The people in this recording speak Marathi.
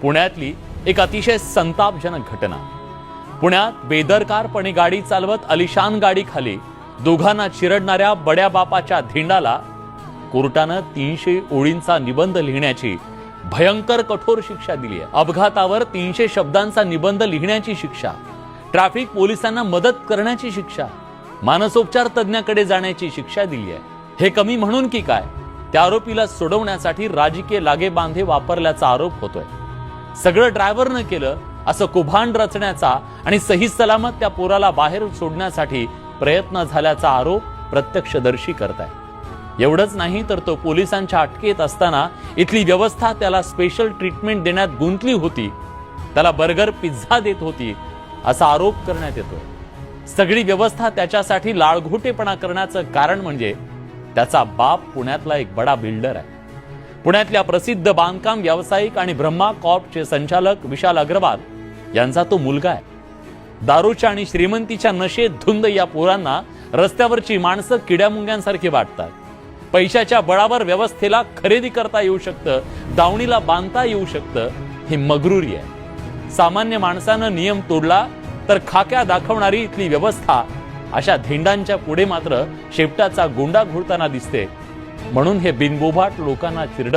पुण्यातली एक अतिशय संतापजनक घटना। पुण्यात बेदरकारपणे गाडी चालवत अलिशान गाडी खाली दोघांना चिरडणाऱ्या बड्या बापाच्या धिंडाला कोर्टानं 300 ओळींचा निबंध लिहिण्याची भयंकर कठोर शिक्षा दिली आहे। अपघातावर 300 शब्दांचा निबंध लिहिण्याची शिक्षा, ट्रॅफिक पोलिसांना मदत करण्याची शिक्षा, मानसोपचार तज्ञाकडे जाण्याची शिक्षा दिली आहे। हे कमी म्हणून की काय, त्या आरोपीला सोडवण्यासाठी राजकीय लागेबांधे वापरल्याचा आरोप होतोय। सगळं ड्रायव्हरनं केलं असं कुभांड रचण्याचा आणि सही सलामत त्या पोराला बाहेर सोडण्यासाठी प्रयत्न झाल्याचा आरोप प्रत्यक्षदर्शी करताय। एवढंच नाही तर तो पोलिसांच्या अटकेत असताना इथली व्यवस्था त्याला स्पेशल ट्रीटमेंट देण्यात गुंतली होती, त्याला बर्गर पिझ्झा देत होती असा आरोप करण्यात येतोय। सगळी व्यवस्था त्याच्यासाठी लाळघोटेपणा करण्याचं कारण म्हणजे त्याचा बाप पुण्यातला एक बडा बिल्डर आहे। पुण्यातल्या प्रसिद्ध बांधकाम व्यावसायिक आणि ब्रह्मा कॉर्पचे संचालक विशाल अग्रवाल यांचा तो मुलगा आहे। दारूच्या आणि श्रीमंतीच्या नशेत धुंद या पोरांना रस्त्यावरची माणसं किड्यामुंग्यांसारखी वाटतात। पैशाच्या बळावर व्यवस्थेला खरेदी करता येऊ शकतं, दावणीला बांधता येऊ शकतं, ही मगरुरी आहे। सामान्य माणसानं नियम तोडला तर खाक्या दाखवणारी इथली व्यवस्था अशा धेंडांच्या पुढे मात्र शेपटाचा गोंडा घोळताना दिसते। म्हणून हे बिनबोभाट लोकांना चिरडत